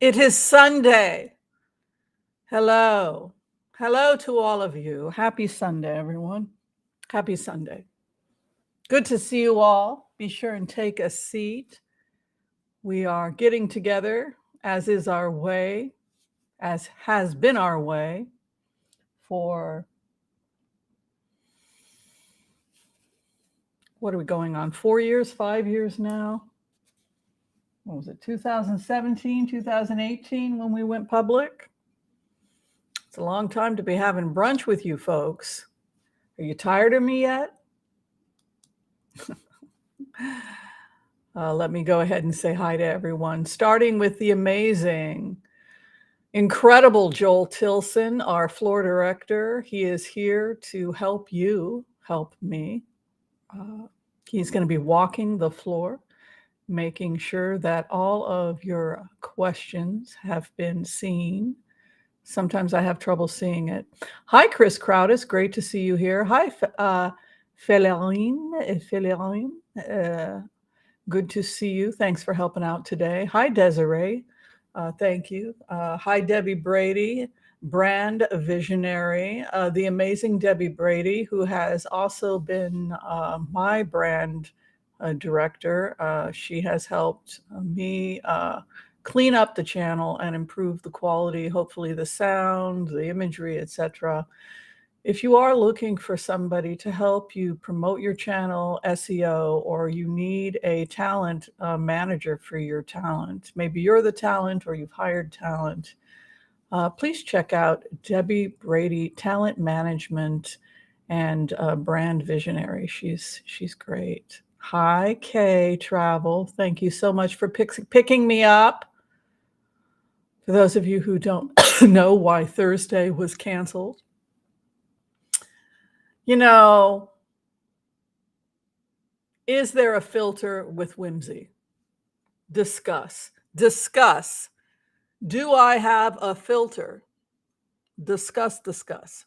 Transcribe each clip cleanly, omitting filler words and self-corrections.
It is Sunday. Hello. Hello to all of you. Happy Sunday, everyone. Happy Sunday. Good to see you all. Be sure and take a seat. We are getting together, as is our way, as has been our way for, what are we going on, 4 years, 5 years now? What was it, 2017, 2018 when we went public? It's a long time to be having brunch with you folks. Are you tired of me yet? Let me go ahead and say hi to everyone, starting with the amazing, incredible Joel Tilson, our floor director. He is here to help you, help me. He's going to be walking the floor, making sure that all of your questions have been seen. Sometimes I have trouble seeing it. Hi, Chris Crowdis. Great to see you here. Hi, Felerine. Good to see you. Thanks for helping out today. Hi, Desiree. Thank you. Hi, Debbie Brady, brand visionary. The amazing Debbie Brady, who has also been my brand director. She has helped me clean up the channel and improve the quality, hopefully the sound, the imagery, etc. If you are looking for somebody to help you promote your channel, SEO, or you need a talent manager for your talent, maybe you're the talent or you've hired talent, please check out Debbie Brady, Talent Management and Brand Visionary. She's great. Hi, Kay Travel. Thank you so much for picking me up. For those of you who don't know why Thursday was canceled, you know, is there a filter with whimsy? Discuss. Discuss. Do I have a filter? Discuss, discuss.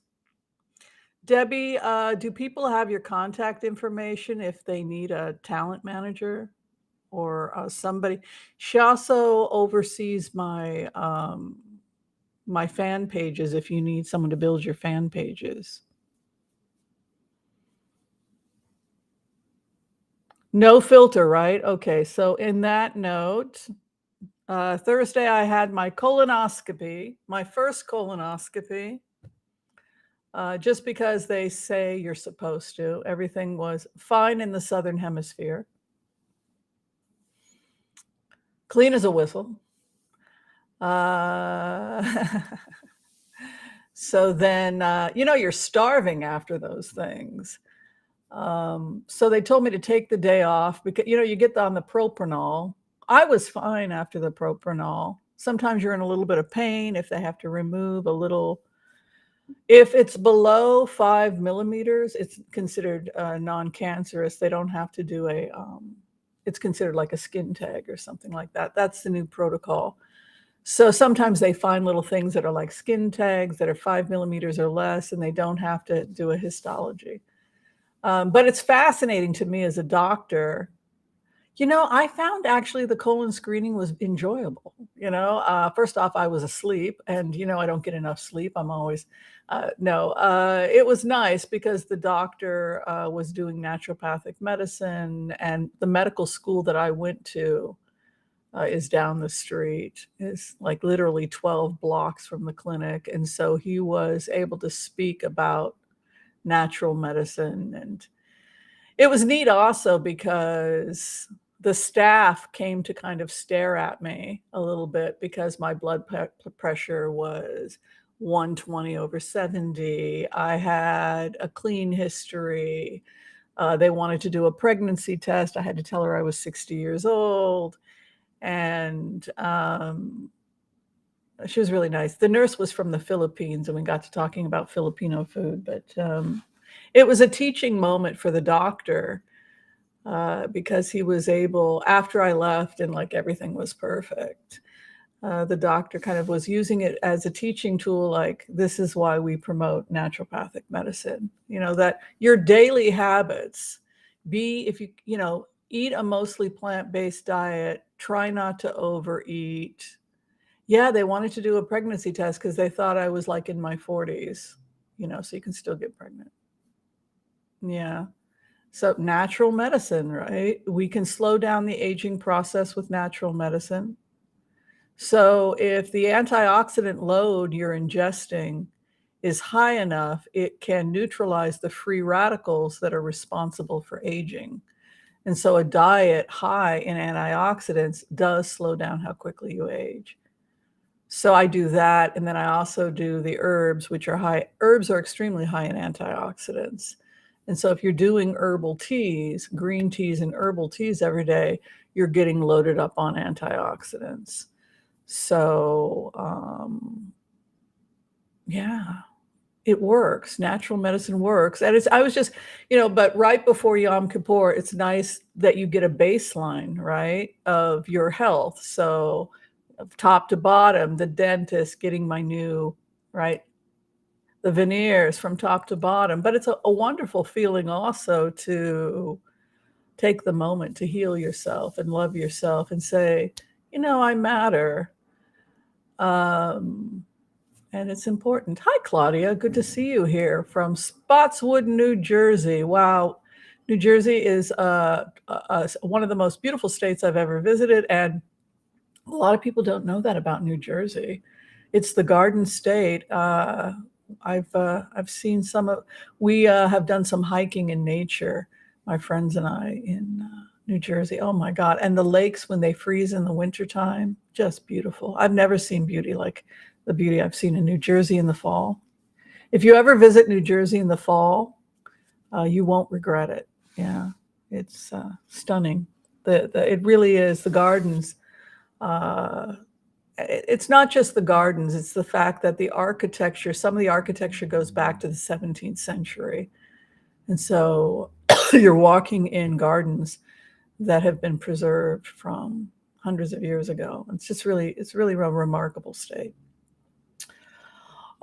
Debbie, do people have your contact information if they need a talent manager or somebody? She also oversees my my fan pages if you need someone to build your fan pages. No filter, right? Okay, so in that note, Thursday I had my colonoscopy, my first colonoscopy, just because they say you're supposed to. Everything was fine in the Southern Hemisphere. Clean as a whistle. So then, you're starving after those things. So they told me to take the day off because, you get on the propanol. I was fine after the propanol. Sometimes you're in a little bit of pain if they have to remove a little. If it's below 5 millimeters, it's considered non-cancerous. They don't have to do it's considered like a skin tag or something like that. That's the new protocol. So sometimes they find little things that are like skin tags that are 5 millimeters or less, and they don't have to do a histology. But it's fascinating to me as a doctor. I found actually the colon screening was enjoyable. First off, I was asleep, and I don't get enough sleep. I'm always it was nice because the doctor was doing naturopathic medicine, and the medical school that I went to is down the street. Is like literally 12 blocks from the clinic, and so he was able to speak about natural medicine. And it was neat also because the staff came to kind of stare at me a little bit because my blood pressure was 120/70. I had a clean history. They wanted to do a pregnancy test. I had to tell her I was 60 years old. And she was really nice. The nurse was from the Philippines, and we got to talking about Filipino food. But it was a teaching moment for the doctor because he was able, after I left and like everything was perfect, the doctor kind of was using it as a teaching tool. Like, this is why we promote naturopathic medicine. That your daily habits if you eat a mostly plant-based diet, try not to overeat. Yeah, they wanted to do a pregnancy test because they thought I was like in my 40s, so you can still get pregnant. Yeah. So natural medicine, right? We can slow down the aging process with natural medicine. So if the antioxidant load you're ingesting is high enough, it can neutralize the free radicals that are responsible for aging. And so a diet high in antioxidants does slow down how quickly you age. So I do that, and then I also do the herbs, which are high. Herbs are extremely high in antioxidants. And so if you're doing herbal teas, green teas and herbal teas every day, you're getting loaded up on antioxidants. So, yeah, it works. Natural medicine works. And I was just, but right before Yom Kippur, it's nice that you get a baseline, right, of your health. So, top to bottom, the dentist getting my new, right, the veneers from top to bottom. But it's a wonderful feeling also to take the moment to heal yourself and love yourself and say, I matter. Um, and it's important. Hi, Claudia. Good to see you here from Spotswood, New Jersey. Wow. New Jersey is one of the most beautiful states I've ever visited. And a lot of people don't know that about New Jersey. It's the Garden State. I've seen we have done some hiking in nature, my friends and I, in New Jersey. Oh my God. And the lakes when they freeze in the wintertime, just beautiful. I've never seen beauty like the beauty I've seen in New Jersey in the fall. If you ever visit New Jersey in the fall, you won't regret it. Yeah, it's stunning. It really is. The gardens. It's not just the gardens, it's the fact that some of the architecture goes back to the 17th century. And so you're walking in gardens that have been preserved from hundreds of years ago. It's really a remarkable state.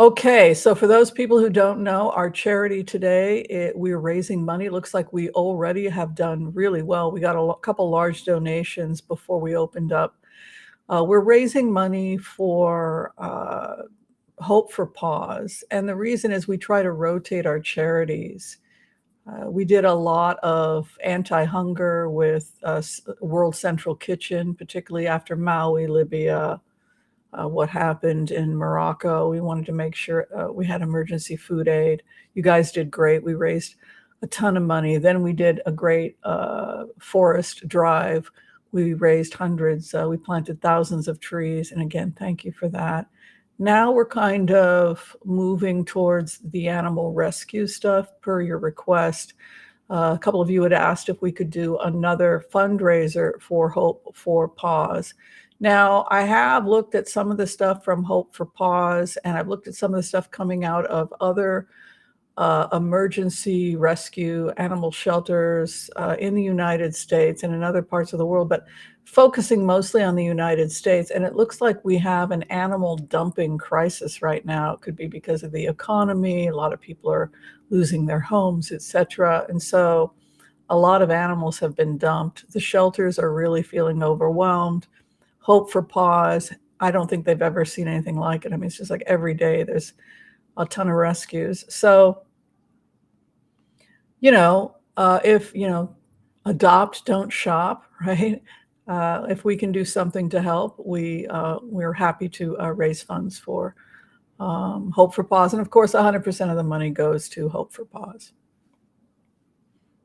Okay, so for those people who don't know, our charity today, we're raising money. It looks like we already have done really well. We got a couple large donations before we opened up. We're raising money for Hope for Paws. And the reason is we try to rotate our charities. We did a lot of anti-hunger with World Central Kitchen, particularly after Maui, Libya, what happened in Morocco. We wanted to make sure we had emergency food aid. You guys did great. We raised a ton of money. Then we did a great forest drive. We raised hundreds. We planted thousands of trees. And again, thank you for that. Now we're kind of moving towards the animal rescue stuff per your request. A couple of you had asked if we could do another fundraiser for Hope for Paws. Now, I have looked at some of the stuff from Hope for Paws, and I've looked at some of the stuff coming out of other emergency rescue animal shelters in the United States and in other parts of the world, but focusing mostly on the United States. And it looks like we have an animal dumping crisis right now. It could be because of the economy. A lot of people are losing their homes, etc. And so a lot of animals have been dumped. The shelters are really feeling overwhelmed. Hope for Paws, I don't think they've ever seen anything like it. I mean, it's just like every day there's a ton of rescues. So, if, adopt, don't shop, right? If we can do something to help, we're happy to raise funds for Hope for Paws. And of course, 100% of the money goes to Hope for Paws.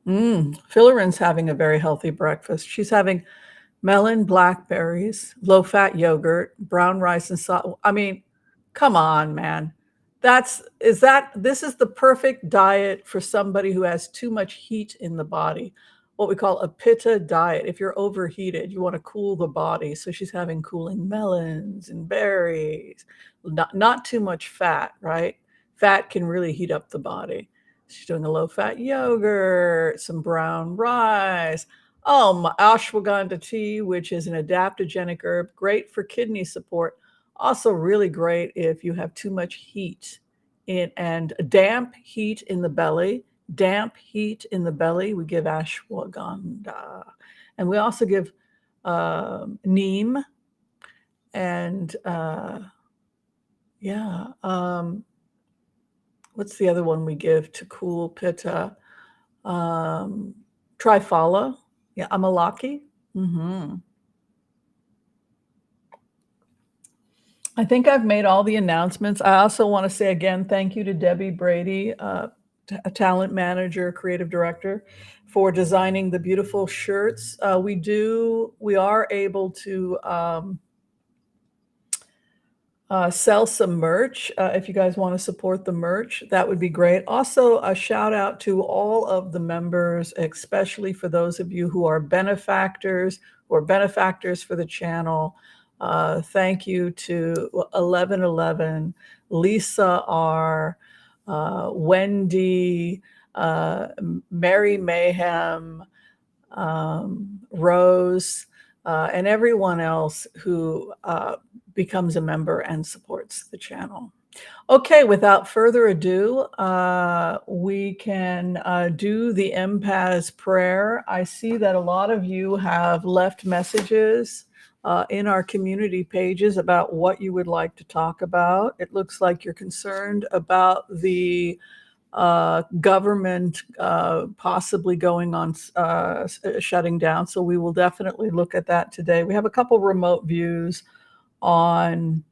Philerin's having a very healthy breakfast. She's having melon, blackberries, low-fat yogurt, brown rice, and salt. I mean, come on, man. This is the perfect diet for somebody who has too much heat in the body, what we call a pitta diet. If you're overheated, you want to cool the body. So she's having cooling melons and berries, not too much fat, right? Fat can really heat up the body. She's doing a low-fat yogurt, some brown rice. Oh, ashwagandha tea, which is an adaptogenic herb, great for kidney support. Also really great if you have too much heat and damp heat in the belly. Damp heat in the belly, we give ashwagandha. And we also give neem And yeah, what's the other one we give to cool pitta? Trifala. Yeah, amalaki. I think I've made all the announcements. I also want to say again, thank you to Debbie Brady, a talent manager, creative director, for designing the beautiful shirts. We are able to sell some merch. If you guys want to support the merch, that would be great. Also, a shout out to all of the members, especially for those of you who are benefactors for the channel. Thank you to 1111, Lisa R, Wendy, Mary Mayhem, Rose, and everyone else who becomes a member and supports the channel. Okay, without further ado, we can do the Empath prayer. I see that a lot of you have left messages in our community pages about what you would like to talk about. It looks like you're concerned about the government possibly going on shutting down. So we will definitely look at that today. We have a couple remote views on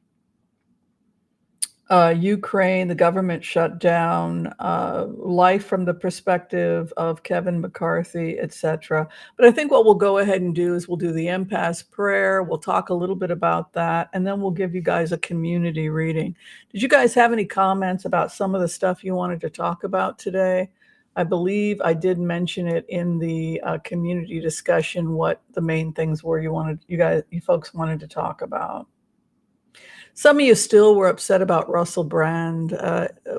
Ukraine, the government shutdown, life from the perspective of Kevin McCarthy, etc. But I think what we'll go ahead and do is we'll do the Empath prayer. We'll talk a little bit about that, and then we'll give you guys a community reading. Did you guys have any comments about some of the stuff you wanted to talk about today? I believe I did mention it in the community discussion, what the main things were you folks wanted to talk about. Some of you still were upset about Russell Brand.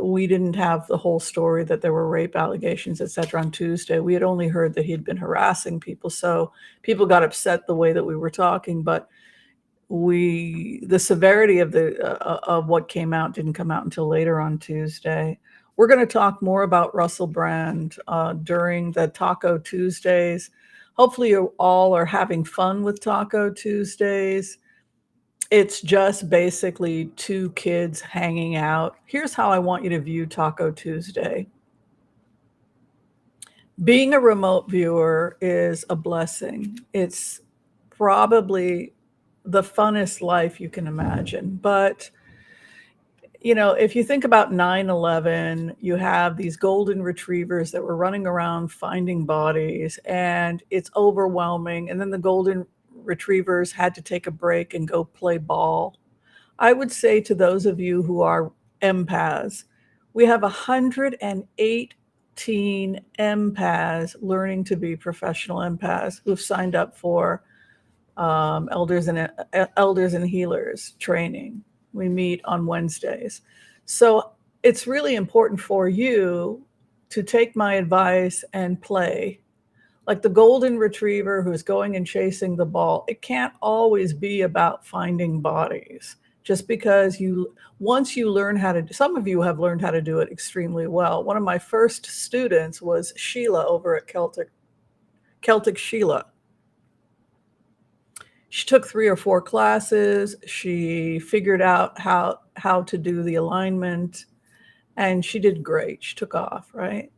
We didn't have the whole story that there were rape allegations, et cetera, on Tuesday. We had only heard that he'd been harassing people. So people got upset the way that we were talking, but the severity of what came out didn't come out until later on Tuesday. We're going to talk more about Russell Brand during the Taco Tuesdays. Hopefully you all are having fun with Taco Tuesdays. It's just basically two kids hanging out. Here's how I want you to view Taco Tuesday. Being a remote viewer is a blessing. It's probably the funnest life you can imagine. But, you know, if you think about 9/11, you have these golden retrievers that were running around finding bodies, and it's overwhelming. And then the golden retrievers had to take a break and go play ball. I would say to those of you who are empaths, we have 118 empaths learning to be professional empaths who've signed up for elders and healers training. We meet on Wednesdays. So it's really important for you to take my advice and play. Like the golden retriever who's going and chasing the ball, it can't always be about finding bodies. Just because once you learn how to, some of you have learned how to do it extremely well. One of my first students was Sheila over at Celtic Sheila. She took 3 or 4 classes. She figured out how to do the alignment, and she did great. She took off, right?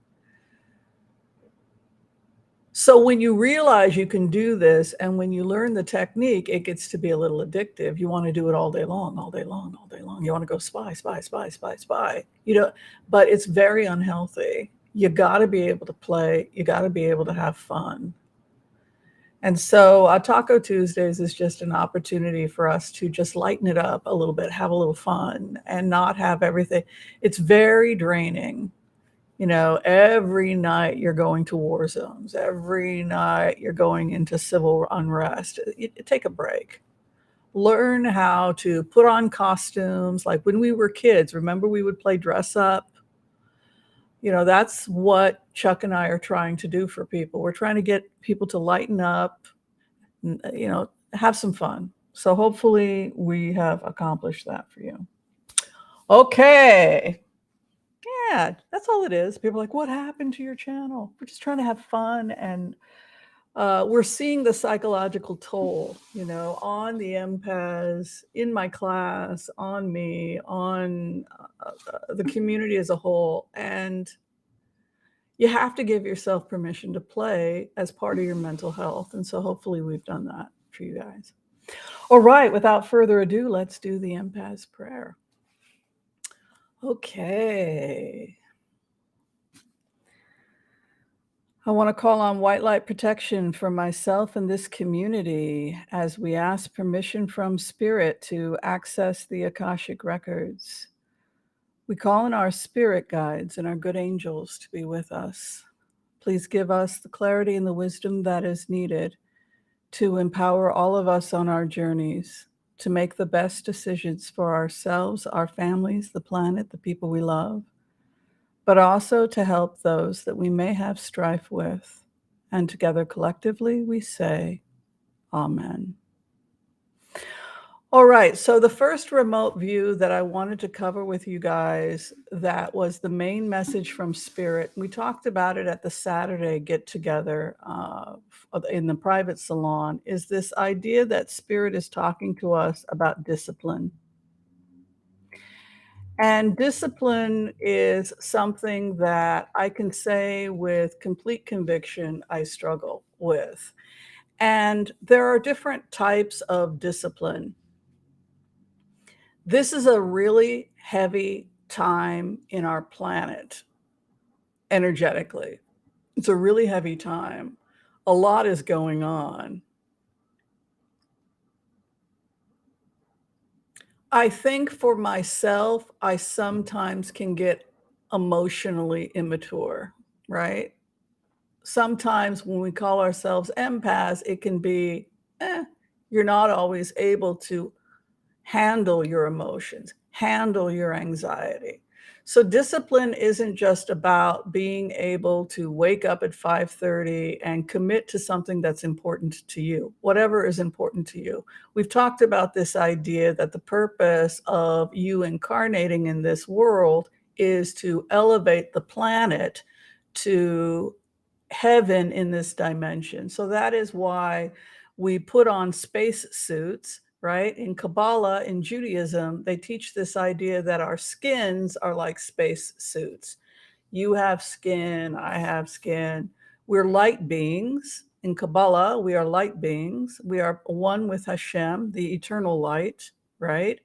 So when you realize you can do this, and when you learn the technique, it gets to be a little addictive. You want to do it all day long, all day long, all day long. You want to go spy, spy, spy, spy, spy. But it's very unhealthy. You got to be able to play. You got to be able to have fun. And so Taco Tuesdays is just an opportunity for us to just lighten it up a little bit, have a little fun, and not have everything. It's very draining. Every night you're going to war zones. Every night you're going into civil unrest. Take a break. Learn how to put on costumes. Like when we were kids, remember we would play dress up? That's what Chuck and I are trying to do for people. We're trying to get people to lighten up, have some fun. So hopefully we have accomplished that for you. Okay. Yeah, that's all it is. People are like, what happened to your channel? We're just trying to have fun and we're seeing the psychological toll, on the empaths, in my class, on me, on the community as a whole. And you have to give yourself permission to play as part of your mental health. And so hopefully we've done that for you guys. All right, without further ado, let's do the empath's prayer. Okay. I want to call on white light protection for myself and this community as we ask permission from Spirit to access the Akashic records. We call on our spirit guides and our good angels to be with us. Please give us the clarity and the wisdom that is needed to empower all of us on our journeys to make the best decisions for ourselves, our families, the planet, the people we love, but also to help those that we may have strife with. And together collectively we say, Amen. All right, so the first remote view that I wanted to cover with you guys, that was the main message from Spirit. We talked about it at the Saturday get-together in the private salon, is this idea that Spirit is talking to us about discipline. And discipline is something that I can say with complete conviction I struggle with. And there are different types of discipline. This is a really heavy time in our planet, energetically. It's a really heavy time. A lot is going on. I think for myself, I sometimes can get emotionally immature, right? Sometimes when we call ourselves empaths, it can be, you're not always able to handle your emotions, handle your anxiety. So discipline isn't just about being able to wake up at 5:30 and commit to something that's important to you, whatever is important to you. We've talked about this idea that the purpose of you incarnating in this world is to elevate the planet to heaven in this dimension. So that is why we put on space suits, right? In Kabbalah, in Judaism, they teach this idea that our skins are like space suits. You have skin, I have skin. We're light beings. In Kabbalah, we are light beings. We are one with Hashem, the eternal light, right?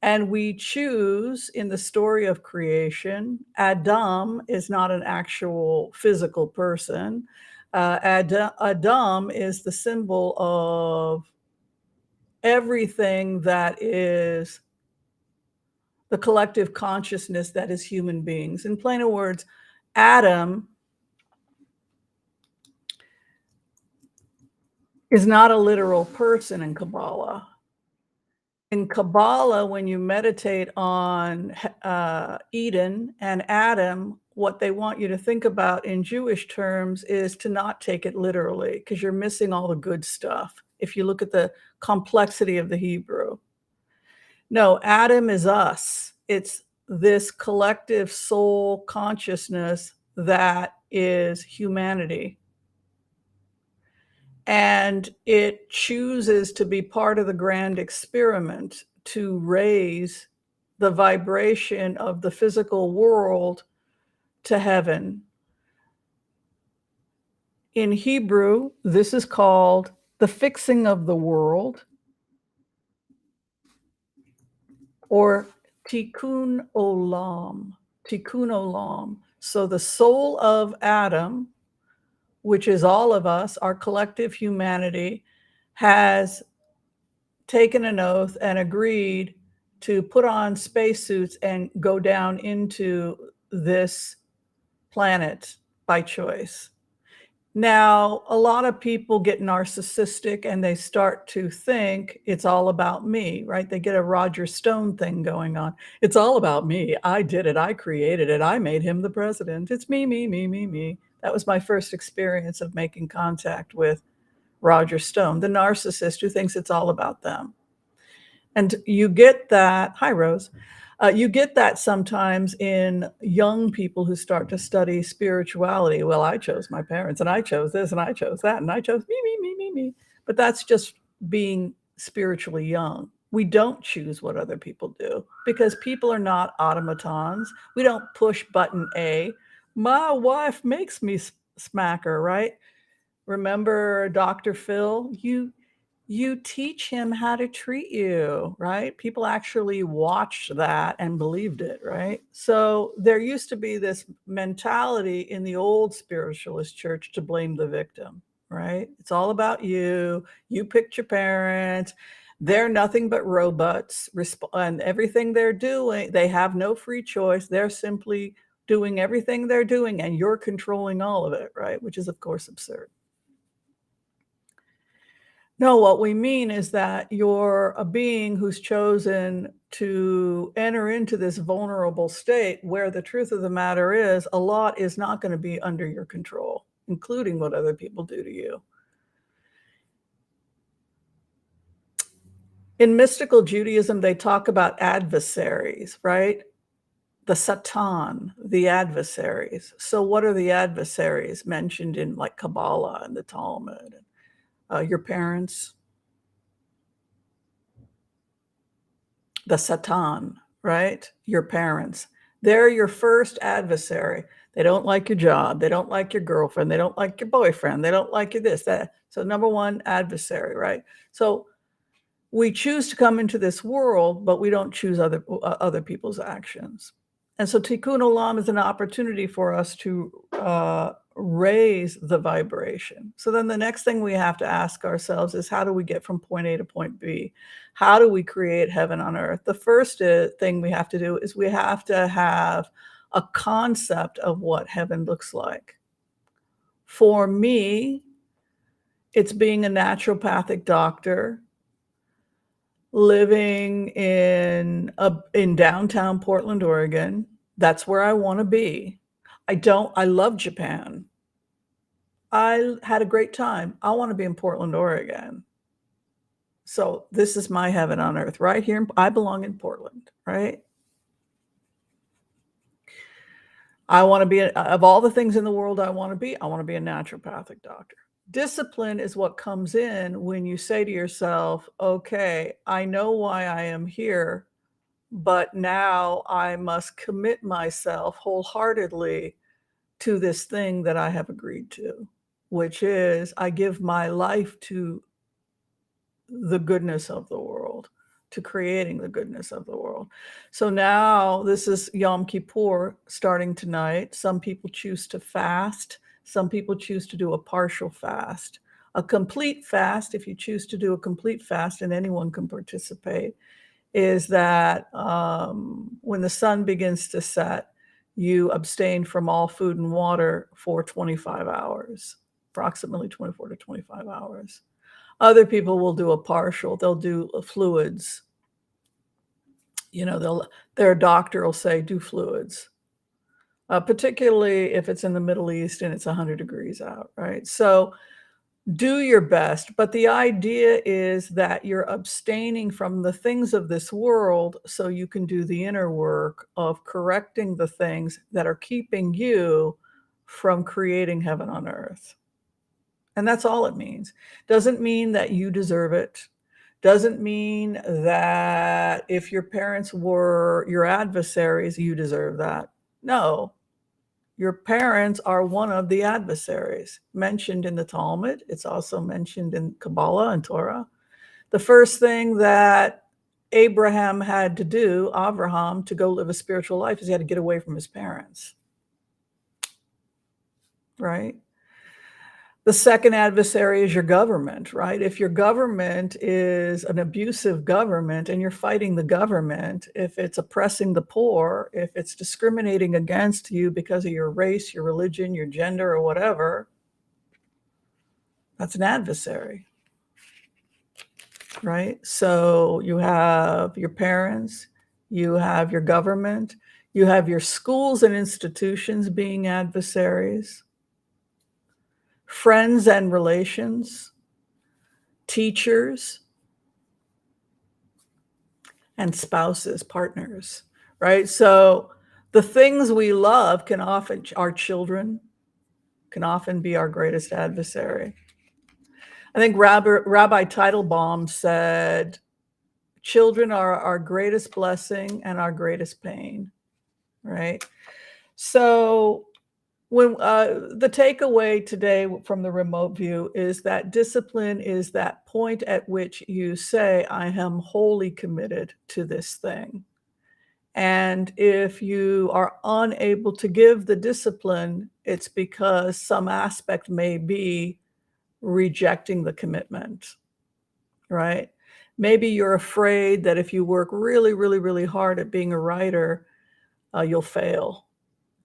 And we choose in the story of creation. Adam is not an actual physical person. Adam is the symbol of everything that is the collective consciousness that is human beings. In plainer words, Adam is not a literal person in Kabbalah. In Kabbalah, when you meditate on Eden and Adam, what they want you to think about in Jewish terms is to not take it literally, because you're missing all the good stuff if you look at the complexity of the Hebrew. No, Adam is us. It's this collective soul consciousness that is humanity. And it chooses to be part of the grand experiment to raise the vibration of the physical world to heaven. In Hebrew, this is called the fixing of the world, or tikkun olam, tikkun olam. So the soul of Adam, which is all of us, our collective humanity, has taken an oath and agreed to put on spacesuits and go down into this planet by choice. Now, a lot of people get narcissistic and they start to think it's all about me, right? They get a Roger Stone thing going on. It's all about me. I did it. I created it. I made him the president. It's me, me, me, me, me. That was my first experience of making contact with Roger Stone, the narcissist who thinks it's all about them. And you get that, hi Rose, You get that sometimes in young people who start to study spirituality. Well, I chose my parents, and I chose this, and I chose that, and I chose me, me, me, me, me. But that's just being spiritually young. We don't choose what other people do because people are not automatons. We don't push button A. My wife makes me smack her, right? Remember Dr. Phil? You teach him how to treat you, right? People actually watched that and believed it, right? So there used to be this mentality in the old spiritualist church to blame the victim, right? It's all about you. You picked your parents. They're nothing but robots, and everything they're doing, they have no free choice. They're simply doing everything they're doing, and you're controlling all of it, right? Which is, of course, absurd. No, what we mean is that you're a being who's chosen to enter into this vulnerable state where the truth of the matter is a lot is not going to be under your control, including what other people do to you. In mystical Judaism, they talk about adversaries, right? The Satan, the adversaries. So what are the adversaries mentioned in like Kabbalah and the Talmud? Your parents, the Satan, right? Your parents. They're your first adversary. They don't like your job. They don't like your girlfriend. They don't like your boyfriend. They don't like you this, that. So number one, adversary, right? So we choose to come into this world, but we don't choose other people's actions. And so Tikkun Olam is an opportunity for us to raise the vibration. So then the next thing we have to ask ourselves is, how do we get from point A to point B? How do we create heaven on earth? The first thing we have to do is we have to have a concept of what heaven looks like. For me, it's being a naturopathic doctor living in downtown Portland, Oregon. That's where I want to be. I love Japan. I had a great time. I want to be in Portland, Oregon. So this is my heaven on earth right here. I belong in Portland, right? I want to be, of all the things in the world I want to be a naturopathic doctor. Discipline is what comes in when you say to yourself, okay, I know why I am here, but now I must commit myself wholeheartedly to this thing that I have agreed to, which is I give my life to the goodness of the world, to creating the goodness of the world. So now this is Yom Kippur starting tonight. Some people choose to fast. Some people choose to do a partial fast. A complete fast, if you choose to do a complete fast, and anyone can participate, is that when the sun begins to set, you abstain from all food and water for 25 hours, approximately 24 to 25 hours. Other people will do a partial, they'll do fluids. You know, their doctor will say, do fluids, particularly if it's in the Middle East and it's 100 degrees out, right? So do your best, but the idea is that you're abstaining from the things of this world so you can do the inner work of correcting the things that are keeping you from creating heaven on earth. And that's all it means. Doesn't mean that you deserve it. Doesn't mean that if your parents were your adversaries, you deserve that. No, your parents are one of the adversaries mentioned in the Talmud. It's also mentioned in Kabbalah and Torah. The first thing that Abraham had to do, Avraham, to go live a spiritual life is he had to get away from his parents, right? The second adversary is your government, right? If your government is an abusive government and you're fighting the government, if it's oppressing the poor, if it's discriminating against you because of your race, your religion, your gender, or whatever, that's an adversary, right? So you have your parents, you have your government, you have your schools and institutions being adversaries, friends and relations, teachers, and spouses, partners, right? So the things we love can often, our children can often be our greatest adversary. I think Rabbi Teitelbaum said, children are our greatest blessing and our greatest pain, right? So when the takeaway today from the remote view is that discipline is that point at which you say, I am wholly committed to this thing. And if you are unable to give the discipline, it's because some aspect may be rejecting the commitment, right? Maybe you're afraid that if you work really, really, really hard at being a writer, you'll fail.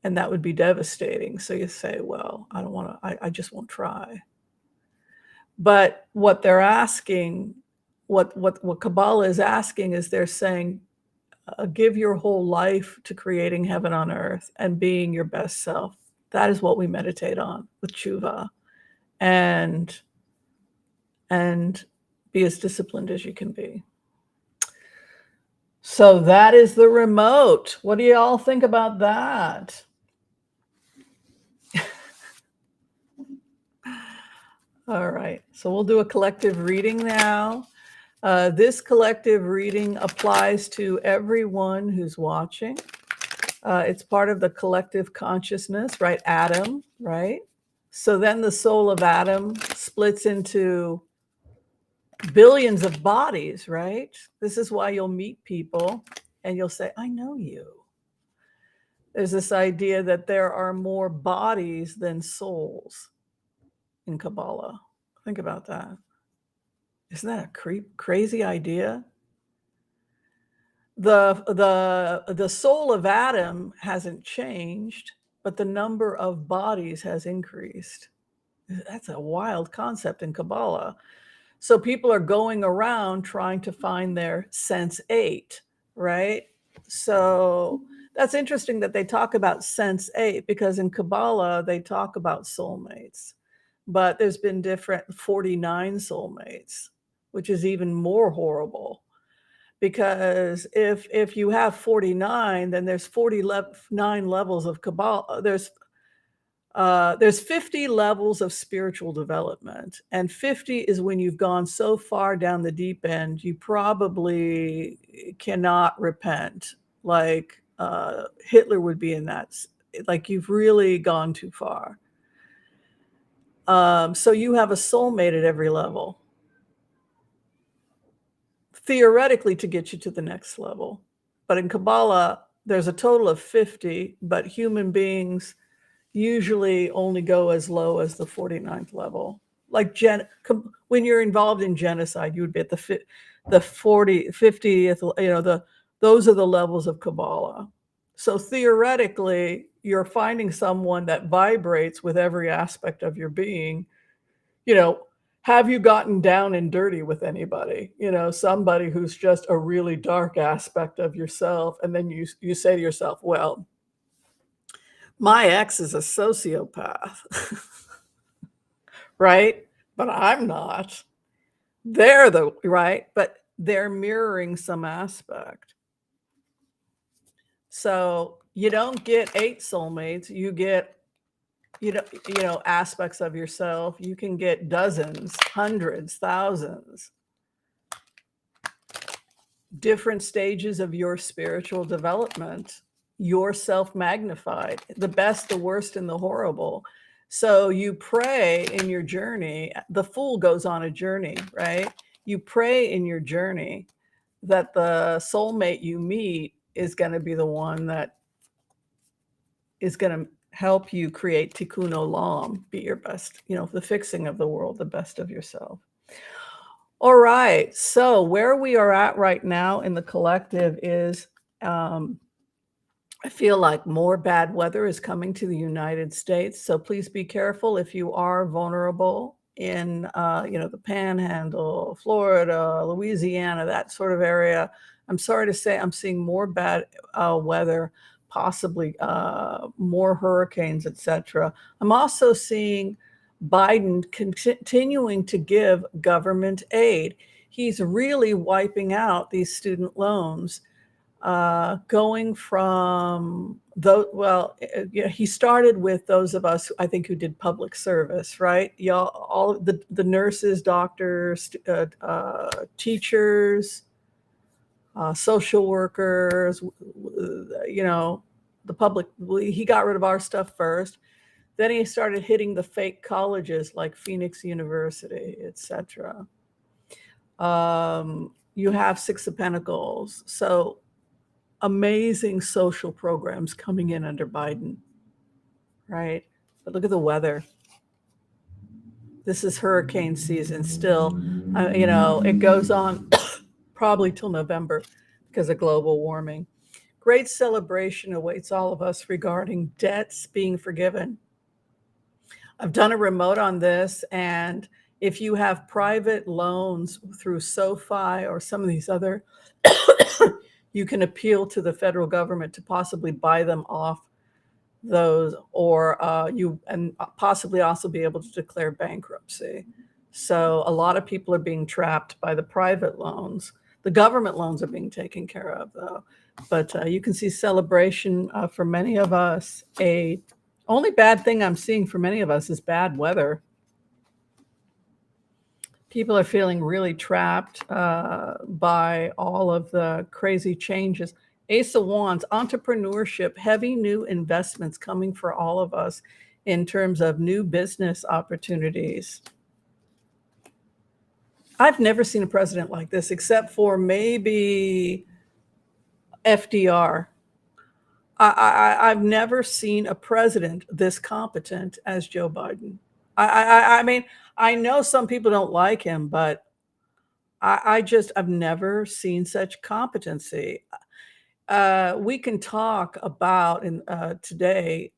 And that would be devastating. So you say, well, I don't want to, I just won't try. But what they're asking, what Kabbalah is asking is they're saying, give your whole life to creating heaven on earth and being your best self. That is what we meditate on with tshuva, and be as disciplined as you can be. So that is the remote. What do you all think about that? All right, so we'll do a collective reading now. This collective reading applies to everyone who's watching. It's part of the collective consciousness, right? Adam, right? So then the soul of Adam splits into billions of bodies, right? This is why you'll meet people and you'll say, I know you. There's this idea that there are more bodies than souls in Kabbalah. Think about that. Isn't that a crazy idea? The soul of Adam hasn't changed, but the number of bodies has increased. That's a wild concept in Kabbalah. So people are going around trying to find their sense 8, right? So that's interesting that they talk about sense 8, because in Kabbalah they talk about soulmates, but there's been different 49 soulmates, which is even more horrible. Because if you have 49, then there's 49 levels of Kabbalah. There's 50 levels of spiritual development, and 50 is when you've gone so far down the deep end, you probably cannot repent. Like Hitler would be in that, like you've really gone too far. So you have a soulmate at every level, theoretically, to get you to the next level. But in Kabbalah, there's a total of 50, but human beings usually only go as low as the 49th level. Like when you're involved in genocide, you would be at the 50th, those are the levels of Kabbalah. So theoretically, you're finding someone that vibrates with every aspect of your being. Have you gotten down and dirty with anybody? Somebody who's just a really dark aspect of yourself. And then you say to yourself, well, my ex is a sociopath, right? But I'm not. They're right, but they're mirroring some aspect. So you don't get 8 soulmates, you get aspects of yourself. You can get dozens, hundreds, thousands, different stages of your spiritual development, yourself magnified, the best, the worst, and the horrible. So you pray in your journey. The fool goes on a journey, right? You pray in your journey that the soulmate you meet is going to be the one that is going to help you create tikkun olam, be your best, the fixing of the world, the best of yourself. All right. So where we are at right now in the collective is, I feel like more bad weather is coming to the United States. So please be careful if you are vulnerable in, the Panhandle, Florida, Louisiana, that sort of area. I'm sorry to say I'm seeing more bad weather, possibly more hurricanes, etc. I'm also seeing Biden continuing to give government aid. He's really wiping out these student loans. going from he started with those of us, I think, who did public service, right? Y'all, all the nurses, doctors, teachers, social workers, the public. He got rid of our stuff first. Then he started hitting the fake colleges like Phoenix University, etc. You have Six of Pentacles. So amazing social programs coming in under Biden, right? But look at the weather. This is hurricane season still. It goes on probably till November because of global warming. Great celebration awaits all of us regarding debts being forgiven. I've done a remote on this, and if you have private loans through SoFi or some of these other, you can appeal to the federal government to possibly buy them off those, or possibly also be able to declare bankruptcy. So a lot of people are being trapped by the private loans. The government loans are being taken care of, though. But you can see celebration for many of us. Only bad thing I'm seeing for many of us is bad weather. People are feeling really trapped by all of the crazy changes. Ace of Wands, entrepreneurship, heavy new investments coming for all of us in terms of new business opportunities. I've never seen a president like this, except for maybe FDR. I've never seen a president this competent as Joe Biden. I mean, I know some people don't like him, but I've never seen such competency. We can talk about today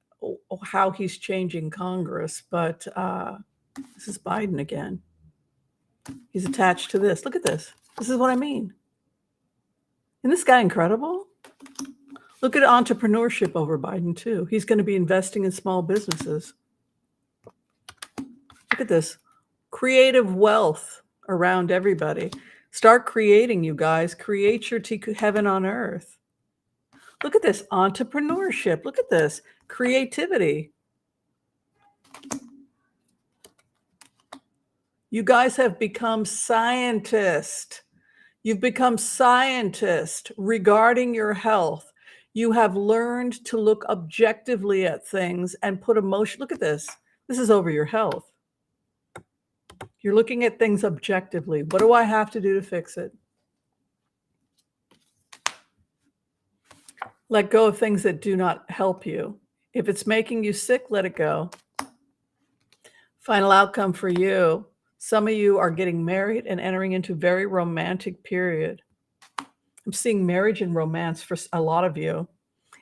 how he's changing Congress, but this is Biden again. He's attached to this. Look at this. This is what I mean. Isn't this guy incredible? Look at entrepreneurship over Biden, too. He's going to be investing in small businesses. Look at this. Creative wealth around everybody. Start creating, you guys. Create your heaven on earth. Look at this. Entrepreneurship. Look at this. Creativity. You guys have become scientists. You've become scientists regarding your health. You have learned to look objectively at things and put emotion. Look at this. This is over your health. You're looking at things objectively. What do I have to do to fix it? Let go of things that do not help you. If it's making you sick, let it go. Final outcome for you. Some of you are getting married and entering into a very romantic period. I'm seeing marriage and romance for a lot of you,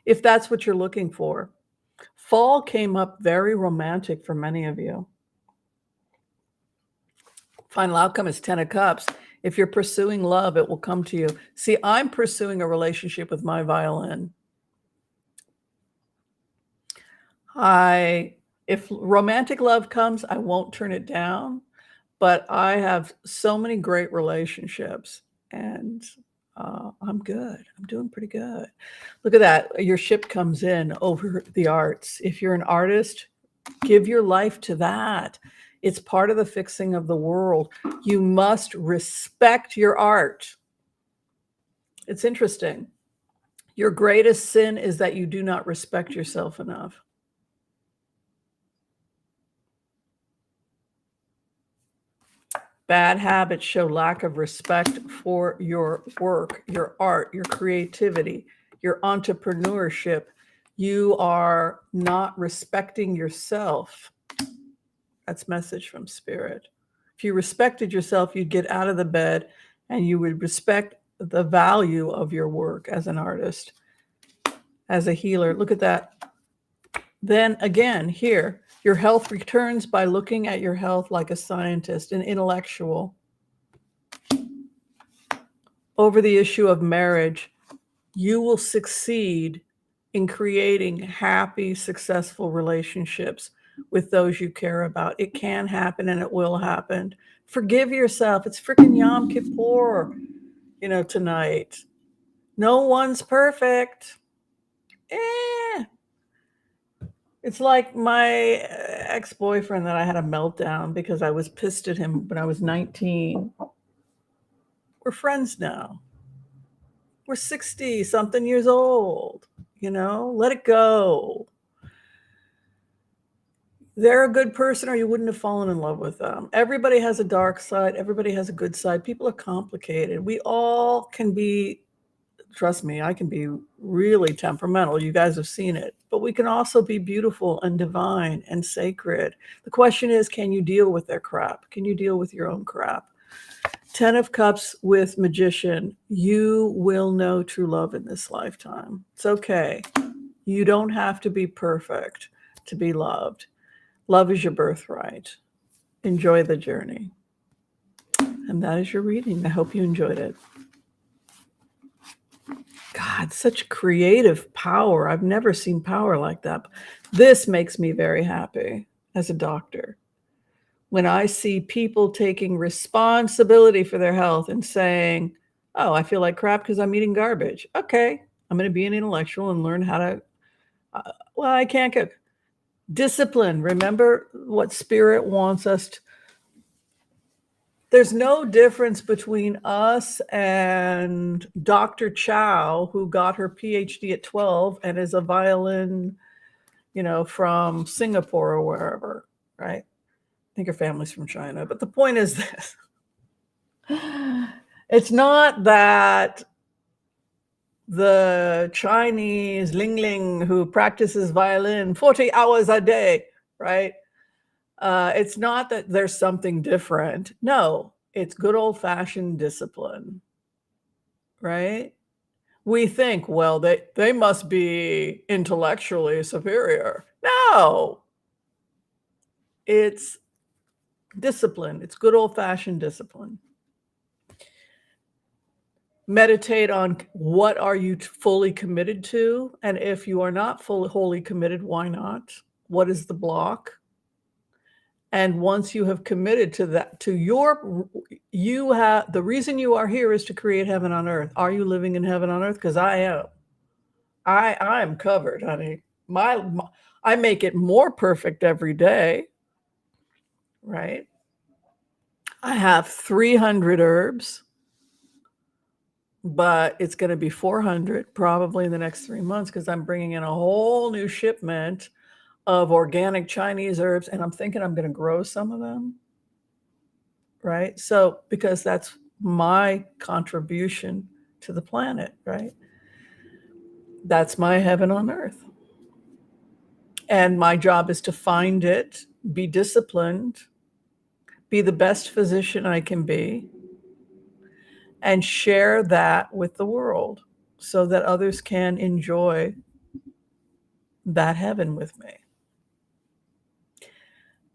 if that's what you're looking for. Fall came up very romantic for many of you. Final outcome is 10 of Cups. If you're pursuing love, it will come to you. See, I'm pursuing a relationship with my violin. If romantic love comes, I won't turn it down. But I have so many great relationships, and I'm good. I'm doing pretty good. Look at that. Your ship comes in over the arts. If you're an artist, give your life to that. It's part of the fixing of the world. You must respect your art. It's interesting. Your greatest sin is that you do not respect yourself enough. Bad habits show lack of respect for your work, your art, your creativity, your entrepreneurship. You are not respecting yourself. That's message from Spirit. If you respected yourself, you'd get out of the bed and you would respect the value of your work as an artist, as a healer. Look at that. Then again, here, your health returns by looking at your health like a scientist, an intellectual. Over the issue of marriage, you will succeed in creating happy, successful relationships with those you care about. It can happen and it will happen. Forgive yourself. It's freaking Yom Kippur, tonight. No one's perfect. It's like my ex-boyfriend that I had a meltdown because I was pissed at him when I was 19. We're friends now. We're 60 something years old, let it go. They're a good person or you wouldn't have fallen in love with them. Everybody has a dark side. Everybody has a good side. People are complicated. We all can be, trust me, I can be really temperamental. You guys have seen it. But we can also be beautiful and divine and sacred. The question is, can you deal with their crap? Can you deal with your own crap? 10 of Cups with Magician. You will know true love in this lifetime. It's okay. You don't have to be perfect to be loved. Love is your birthright. Enjoy the journey. And that is your reading. I hope you enjoyed it. God, such creative power. I've never seen power like that. This makes me very happy as a doctor. When I see people taking responsibility for their health and saying, oh, I feel like crap because I'm eating garbage. Okay, I'm going to be an intellectual and learn how to, well, I can't cook. Discipline. Remember what spirit wants us to. There's no difference between us and Dr. Chow, who got her PhD at 12 and is a violin, from Singapore or wherever, right? I think her family's from China. But the point is this. It's not that the Chinese Ling Ling who practices violin 40 hours a day, right? It's not that there's something different. No, it's good old-fashioned discipline, right? We think, well, they must be intellectually superior. No, it's discipline. It's good old-fashioned discipline. Meditate on what are you fully committed to, and if you are not wholly committed, why not? What is the block? And once you have committed to that, the reason you are here is to create heaven on earth. Are you living in heaven on earth? Because I am. I am covered, honey. I make it more perfect every day, right? I have 300 herbs, but it's going to be 400 probably in the next 3 months because I'm bringing in a whole new shipment of organic Chinese herbs, and I'm thinking I'm going to grow some of them, right? So, because that's my contribution to the planet, right? That's my heaven on earth. And my job is to find it, be disciplined, be the best physician I can be, and share that with the world so that others can enjoy that heaven with me.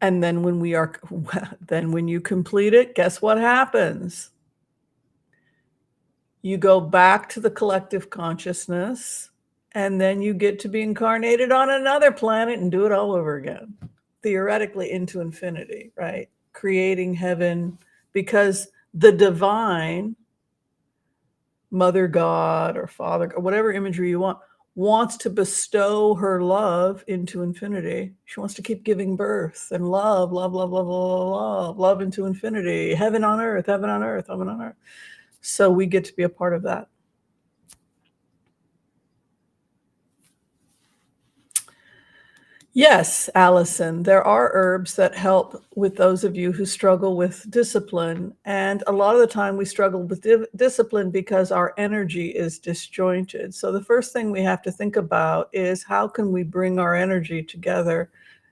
And then when you complete it, guess what happens? You go back to the collective consciousness, and then you get to be incarnated on another planet and do it all over again, theoretically into infinity, right? Creating heaven, because the divine, Mother God or Father, or whatever imagery you want, wants to bestow her love into infinity. She wants to keep giving birth and love, love, love, love, love, love, love into infinity, heaven on earth, heaven on earth, heaven on earth. So we get to be a part of that. Yes, Allison, there are herbs that help with those of you who struggle with discipline. And a lot of the time we struggle with discipline because our energy is disjointed. So the first thing we have to think about is how can we bring our energy together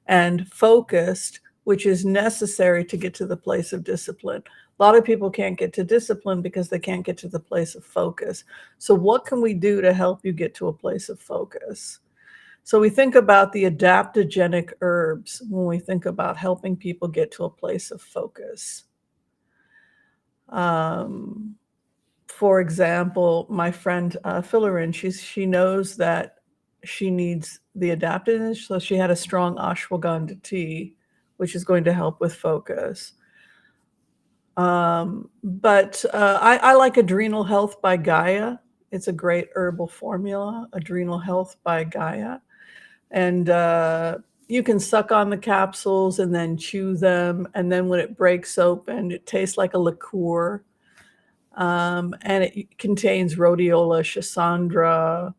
and focused, which is necessary to get to the place of discipline. A lot of people can't get to discipline because they can't get to the place of focus. So what can we do to help you get to a place of focus? So we think about the adaptogenic herbs when we think about helping people get to a place of focus. For example, my friend Philarin, she knows that she needs the adaptogens, so she had a strong ashwagandha tea, which is going to help with focus. But I like Adrenal Health by Gaia. It's a great herbal formula, Adrenal Health by Gaia. And you can suck on the capsules and then chew them. And then when it breaks open, it tastes like a liqueur. And it contains rhodiola, schisandra,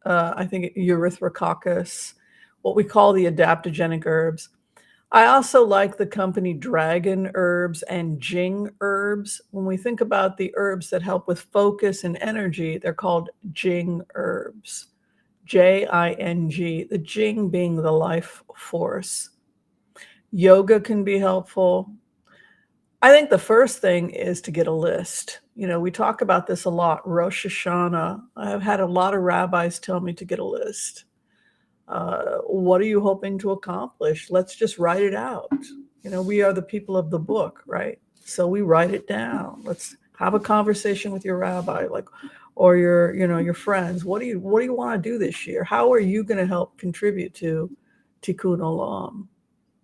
I think erythrococcus, what we call the adaptogenic herbs. I also like the company Dragon Herbs and Jing Herbs. When we think about the herbs that help with focus and energy, they're called Jing Herbs. Jing, the Jing being the life force. Yoga can be helpful. I think the first thing is to get a list. We talk about this a lot. Rosh Hashanah, I've had a lot of rabbis tell me to get a list. What are you hoping to accomplish? Let's just write it out. We are the people of the book, right? So we write it down. Let's have a conversation with your rabbi, or your friends. What do you want to do this year? How are you going to help contribute to Tikkun Olam?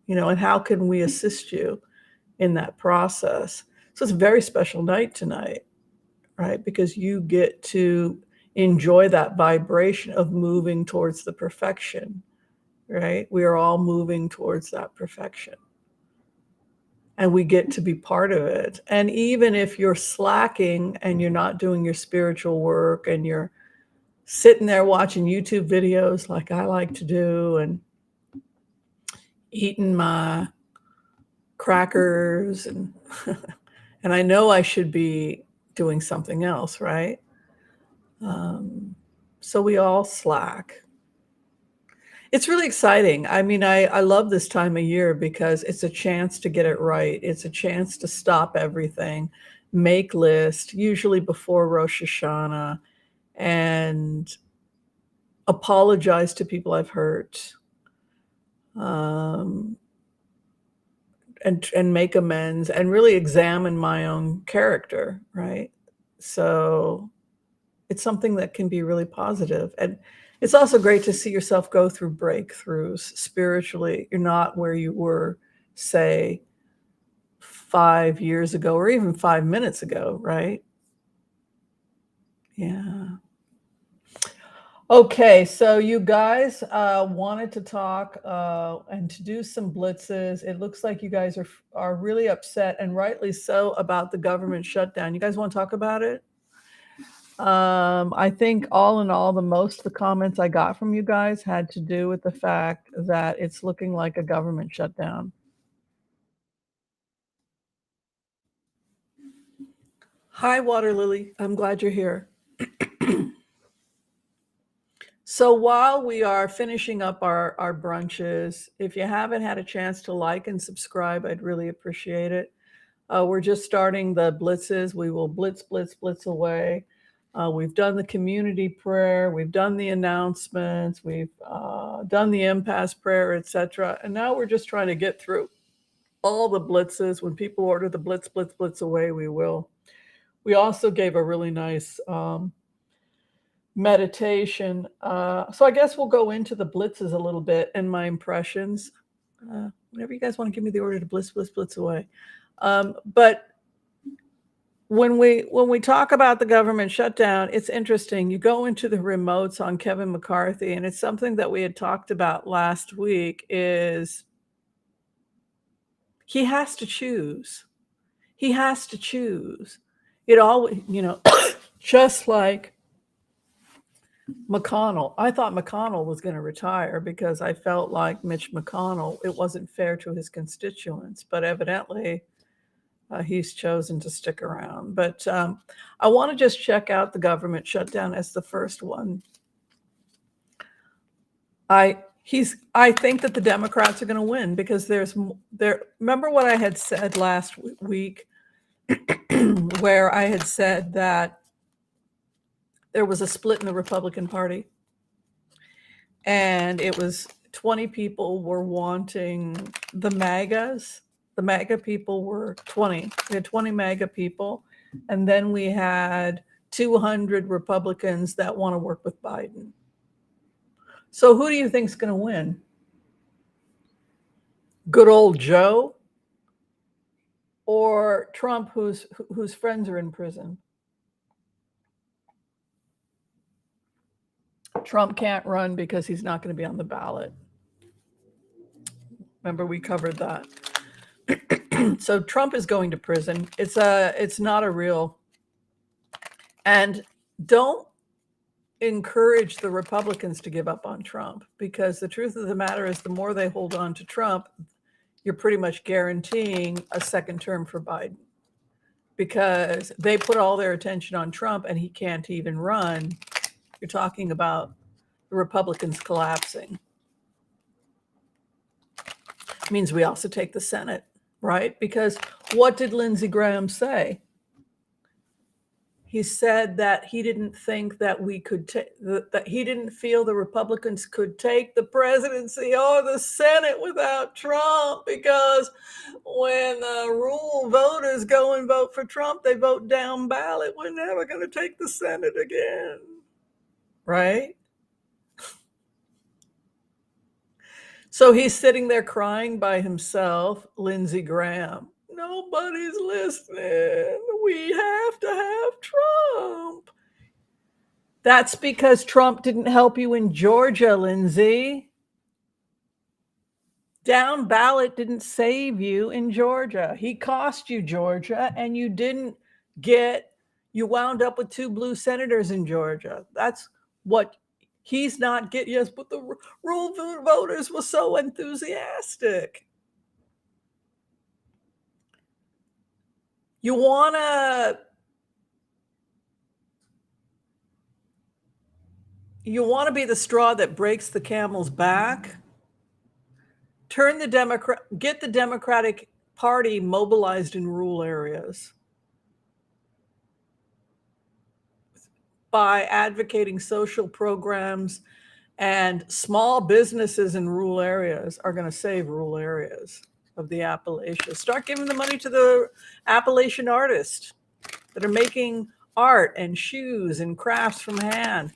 And how can we assist you in that process? So it's a very special night tonight, right? Because you get to enjoy that vibration of moving towards the perfection, right? We are all moving towards that perfection. And we get to be part of it. And even if you're slacking and you're not doing your spiritual work and you're sitting there watching YouTube videos like I like to do and eating my crackers and and I know I should be doing something else, right? So we all slack. It's really exciting. I mean, I love this time of year because it's a chance to get it right. It's a chance to stop everything, make lists, usually before Rosh Hashanah, and apologize to people I've hurt, and make amends and really examine my own character, right? So it's something that can be really positive. And it's also great to see yourself go through breakthroughs spiritually. You're not where you were, say, 5 years ago or even 5 minutes ago, right? Yeah. Okay, so you guys wanted to talk and to do some blitzes. It looks like you guys are really upset, and rightly so, about the government shutdown. You guys want to talk about it? I think all in all, most of the comments I got from you guys had to do with the fact that it's looking like a government shutdown. Hi, Water Lily. I'm glad you're here. So while we are finishing up our brunches, if you haven't had a chance to like and subscribe, I'd really appreciate it. We're just starting the blitzes. We will blitz away. We've done the community prayer. We've done the announcements. We've done the Empath prayer, etc. And now we're just trying to get through all the blitzes. When people order the blitz away, we will. We also gave a really nice meditation. So I guess we'll go into the blitzes a little bit and my impressions. Whenever you guys want to give me the order to blitz away. But when we talk about the government shutdown, it's interesting. You go into the remotes on Kevin McCarthy, and it's something that we had talked about last week, is he has to choose. He has to choose. It all, just like McConnell. I thought McConnell was going to retire because I felt like Mitch McConnell, it wasn't fair to his constituents, but evidently he's chosen to stick around. But I want to just check out the government shutdown as the first one. I think that the Democrats are going to win because remember what I had said last week where I had said that there was a split in the Republican Party, and it was 20 people were wanting the MAGAs. The MAGA people were 20. We had 20 MAGA people, and then we had 200 Republicans that want to work with Biden. So who do you think is going to win? Good old Joe, or Trump, whose friends are in prison? Trump can't run because he's not going to be on the ballot. Remember, we covered that. So Trump is going to prison. It's not a real, and don't encourage the Republicans to give up on Trump, because the truth of the matter is the more they hold on to Trump, you're pretty much guaranteeing a second term for Biden, because they put all their attention on Trump and he can't even run. You're talking about the Republicans collapsing. It means we also take the Senate, right? Because what did Lindsey Graham say? He said that he didn't think that we could that he didn't feel the Republicans could take the presidency or the Senate without Trump, because when rural voters go and vote for Trump, they vote down ballot. We're never going to take the Senate again, right? So he's sitting there crying by himself, Lindsey Graham. Nobody's listening. We have to have Trump. That's because Trump didn't help you in Georgia, Lindsey. Down ballot didn't save you in Georgia. He cost you Georgia, and you wound up with 2 blue senators in Georgia. That's what he's not getting. Yes, but the rural voters were so enthusiastic. You want to be the straw that breaks the camel's back? Get the Democratic Party mobilized in rural areas by advocating social programs, and small businesses in rural areas are going to save rural areas of the Appalachians. Start giving the money to the Appalachian artists that are making art and shoes and crafts from hand.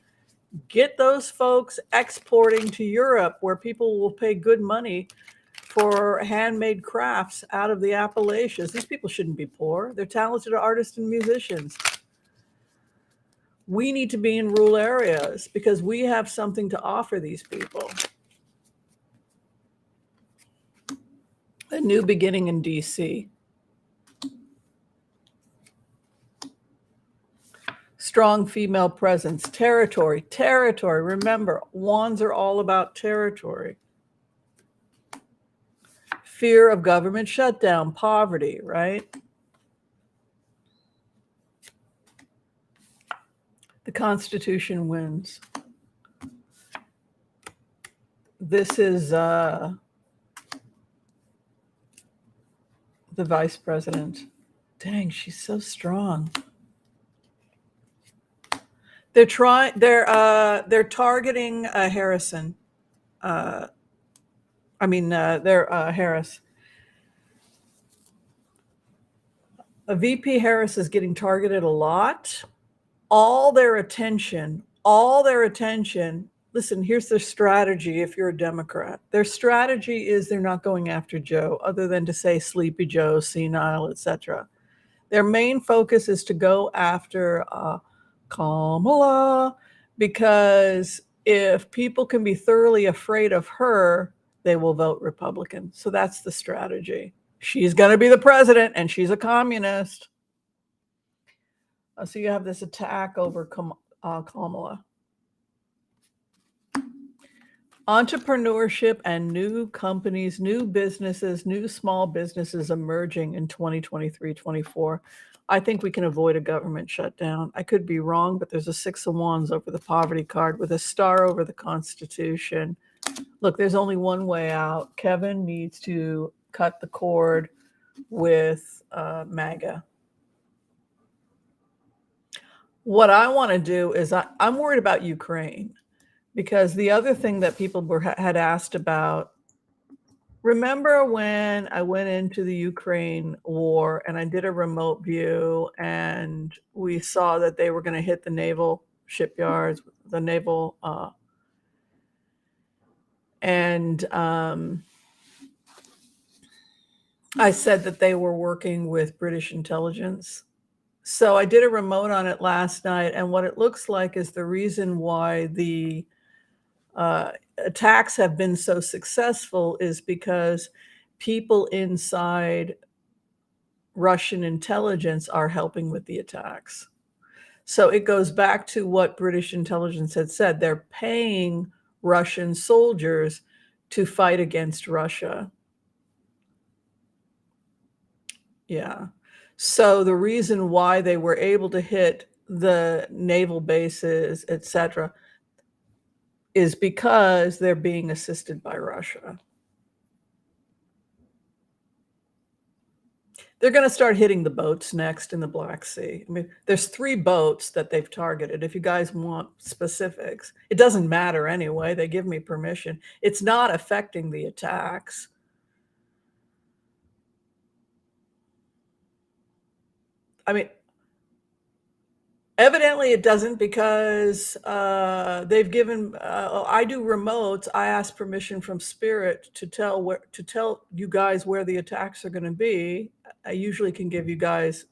Get those folks exporting to Europe, where people will pay good money for handmade crafts out of the Appalachians. These people shouldn't be poor. They're talented artists and musicians. We need to be in rural areas because we have something to offer these people. A new beginning in DC. Strong female presence. Territory. Remember, wands are all about territory. Fear of government shutdown. Poverty, right? The Constitution wins. This is the vice president. Dang, she's so strong. They're targeting Harrison. Harris. VP Harris is getting targeted a lot. All their attention. Listen, here's their strategy if you're a Democrat. Their strategy is they're not going after Joe, other than to say Sleepy Joe, senile, etc. Their main focus is to go after Kamala, because if people can be thoroughly afraid of her, they will vote Republican. So that's the strategy. She's going to be the president, and she's a communist. So you have this attack over Kamala. Entrepreneurship and new companies, new businesses, new small businesses emerging in 2023-24. I think we can avoid a government shutdown. I could be wrong, but there's a 6 of Wands over the poverty card with a star over the Constitution. Look, there's only one way out. Kevin needs to cut the cord with MAGA. What I want to do is I'm worried about Ukraine, because the other thing that people had asked about, remember when I went into the Ukraine war and I did a remote view and we saw that they were going to hit the naval shipyards, the naval, I said that they were working with British intelligence. So I did a remote on it last night, and what it looks like is the reason why the attacks have been so successful is because people inside Russian intelligence are helping with the attacks. So it goes back to what British intelligence had said. They're paying Russian soldiers to fight against Russia. Yeah. So the reason why they were able to hit the naval bases, etc., is because they're being assisted by Russia. They're going to start hitting the boats next in the Black Sea. I mean, there's 3 boats that they've targeted. If you guys want specifics, it doesn't matter anyway. They give me permission. It's not affecting the attacks. I mean, evidently it doesn't, because they've given, I do remotes. I ask permission from Spirit to tell you guys where the attacks are going to be. I usually can give you guys,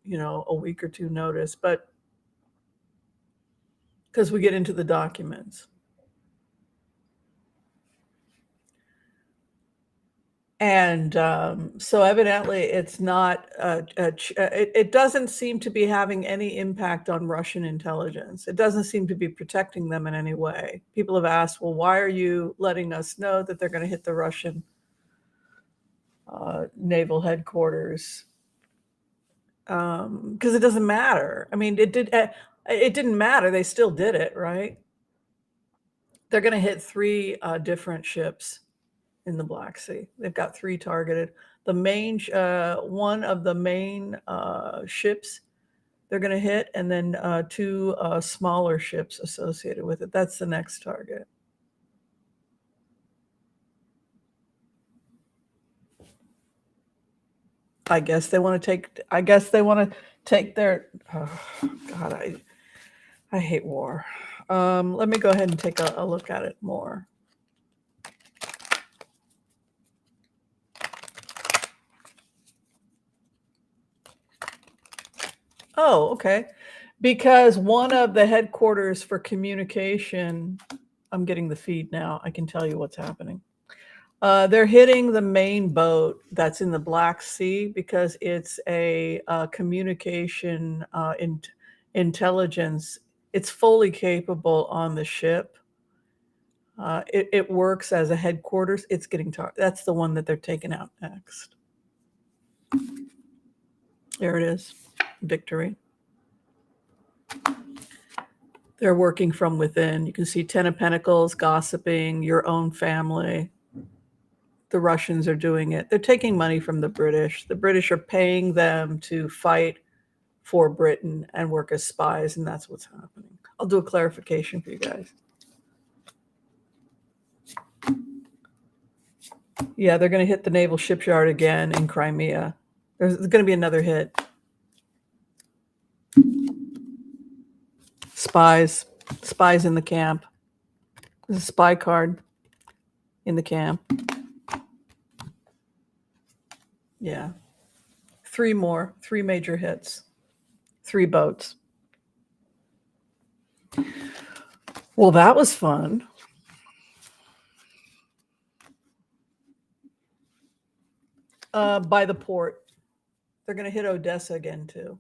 a week or 2 notice, but because we get into the documents. And so evidently it's not, it doesn't seem to be having any impact on Russian intelligence. It doesn't seem to be protecting them in any way. People have asked, well, why are you letting us know that they're going to hit the Russian naval headquarters? Because it doesn't matter. I mean, it didn't matter. They still did it, right? They're going to hit 3 different ships in the Black Sea. They've got 3 targeted. The main, one of the main ships they're going to hit, and then 2 smaller ships associated with it. That's the next target. I guess they want to take their, oh, God, I hate war. Let me go ahead and take a look at it more. Oh, okay. Because one of the headquarters for communication, I'm getting the feed now. I can tell you what's happening. They're hitting the main boat that's in the Black Sea because it's a communication intelligence. It's fully capable on the ship. It works as a headquarters. It's getting that's the one that they're taking out next. There it is. Victory. They're working from within. You can see 10 of Pentacles, gossiping, your own family. The Russians are doing it. They're taking money from the British. The British are paying them to fight for Britain and work as spies, and that's what's happening. I'll do a clarification for you guys. Yeah, they're going to hit the naval shipyard again in Crimea. There's going to be another hit. Spies in the camp. There's a spy card in the camp. Yeah. 3 more, 3 major hits, 3 boats. Well, that was fun. By the port. They're going to hit Odessa again, too.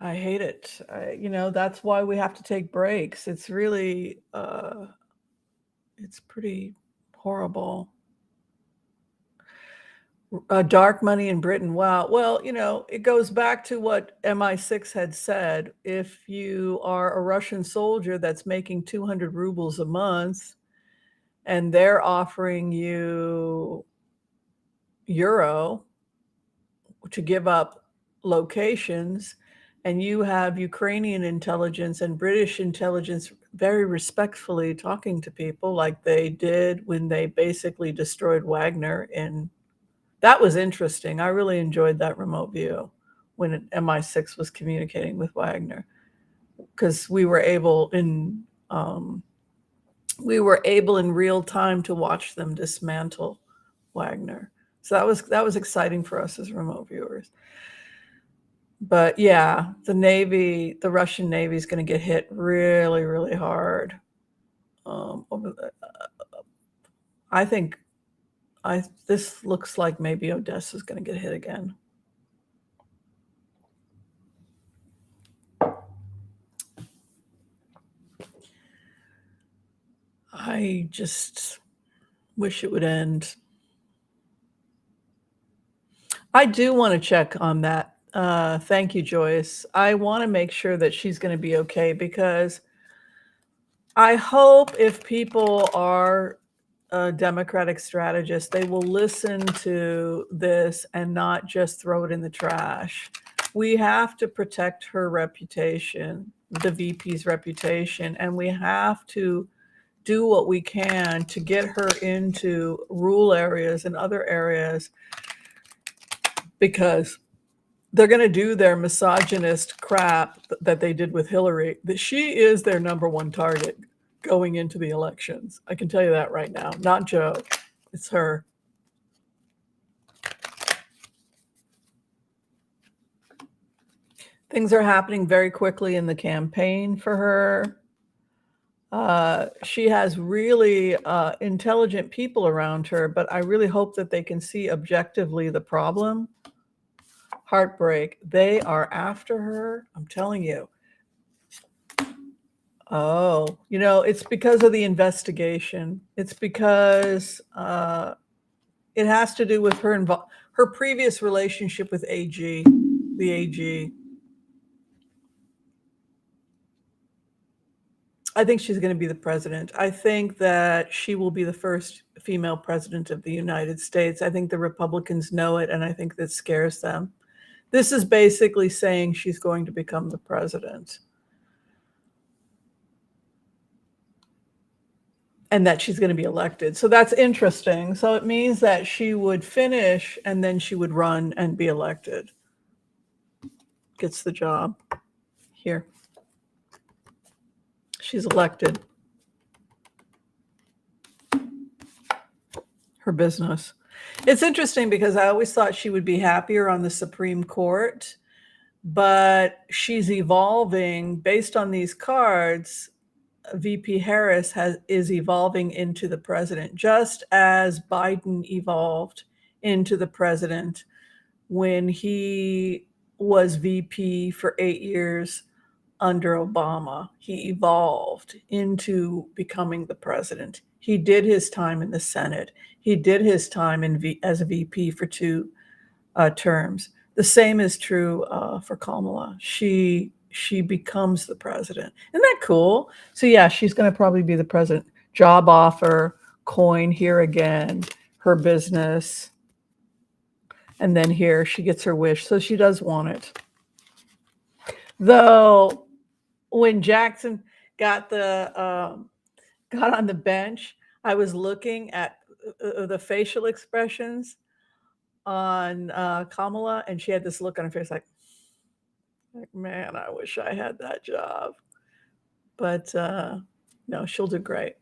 I hate it. That's why we have to take breaks. It's really, it's pretty horrible. Dark money in Britain. Wow. Well, it goes back to what MI6 had said. If you are a Russian soldier that's making 200 rubles a month and they're offering you euro to give up locations, and you have Ukrainian intelligence and British intelligence very respectfully talking to people like they did when they basically destroyed Wagner. That was interesting. I really enjoyed that remote view when MI6 was communicating with Wagner, because we were able in real time to watch them dismantle Wagner. So that was exciting for us as remote viewers. But yeah, the Russian Navy is going to get hit really, really hard. I think this looks like maybe Odessa is going to get hit again. I just wish it would end. I do want to check on that. Thank you, Joyce. I want to make sure that she's going to be okay, because I hope if people are Democratic strategists, they will listen to this and not just throw it in the trash. We have to protect her reputation, the VP's reputation, and we have to do what we can to get her into rural areas and other areas, because they're going to do their misogynist crap that they did with Hillary. That she is their number one target going into the elections. I can tell you that right now. Not Joe. It's her. Things are happening very quickly in the campaign for her. She has really intelligent people around her, but I really hope that they can see objectively the problem. Heartbreak. They are after her. I'm telling you. Oh, it's because of the investigation. It's because it has to do with her previous relationship with the AG. I think she's going to be the president. I think that she will be the first female president of the United States. I think the Republicans know it, and I think that scares them. This is basically saying she's going to become the president, and that she's going to be elected. So that's interesting. So it means that she would finish and then she would run and be elected. Gets the job. Here. She's elected. Her business. It's interesting because I always thought she would be happier on the Supreme Court, but she's evolving based on these cards. VP Harris is evolving into the president, just as Biden evolved into the president when he was VP for 8 years under Obama. He evolved into becoming the president. He did his time in the Senate. He did his time as a VP for 2 terms. The same is true for Kamala. She becomes the president. Isn't that cool? So yeah, she's going to probably be the president. Job offer, coin here again, her business. And then here she gets her wish. So she does want it. Though when Jackson got on the bench, I was looking at the facial expressions on Kamala, and she had this look on her face like, man, I wish I had that job. But no, she'll do great.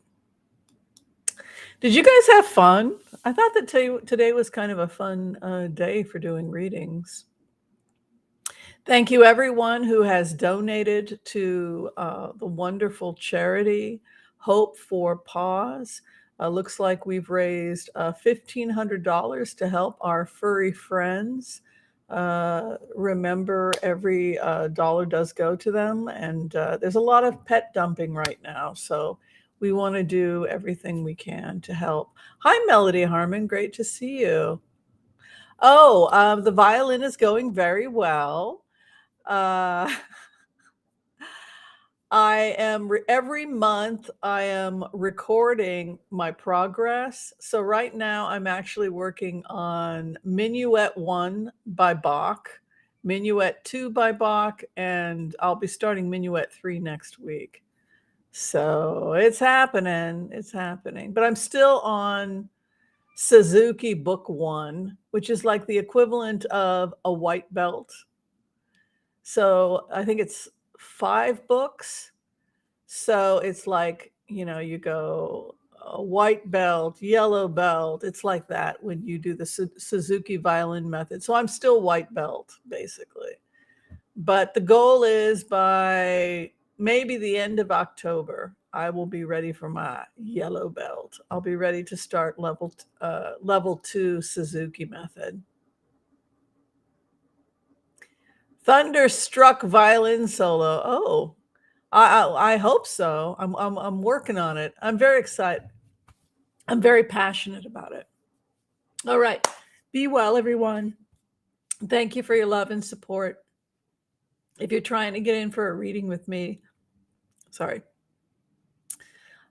Did you guys have fun? I thought that today was kind of a fun day for doing readings. Thank you, everyone who has donated to the wonderful charity Hope for Paws. Looks like we've raised $1,500 to help our furry friends. Remember, every dollar does go to them, and there's a lot of pet dumping right now, so we want to do everything we can to help. Hi, Melody Harmon. Great to see you. Oh, the violin is going very well. I am every month I am recording my progress. So right now I'm actually working on Minuet 1 by Bach, Minuet 2 by Bach, and I'll be starting Minuet 3 next week. So it's happening. It's happening. But I'm still on Suzuki Book 1, which is like the equivalent of a white belt. So I think it's 5 books. So it's like, you go white belt, yellow belt. It's like that when you do the Suzuki violin method. So I'm still white belt, basically. But the goal is by maybe the end of October, I will be ready for my yellow belt. I'll be ready to start level 2 Suzuki method. Thunderstruck violin solo. Oh, I hope so. I'm working on it. I'm very excited. I'm very passionate about it. All right. Be well, everyone. Thank you for your love and support. If you're trying to get in for a reading with me, sorry,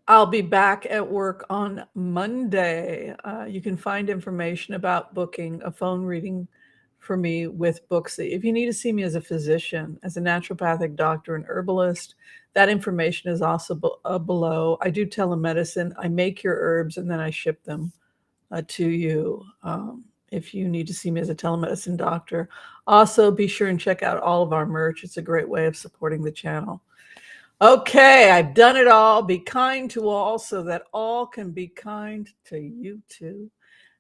I'll be back at work on Monday. You can find information about booking a phone reading for me with Booksy. If you need to see me as a physician, as a naturopathic doctor and herbalist, that information is also below. I do telemedicine. I make your herbs and then I ship them to you if you need to see me as a telemedicine doctor. Also, be sure and check out all of our merch. It's a great way of supporting the channel. Okay, I've done it all. Be kind to all so that all can be kind to you too.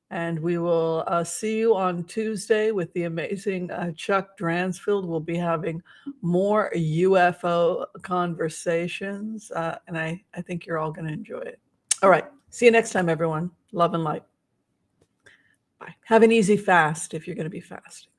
And we will see you on Tuesday with the amazing Chuck Dransfield. We'll be having more UFO conversations. And I think you're all going to enjoy it. All right. See you next time, everyone. Love and light. Bye. Have an easy fast if you're going to be fasting.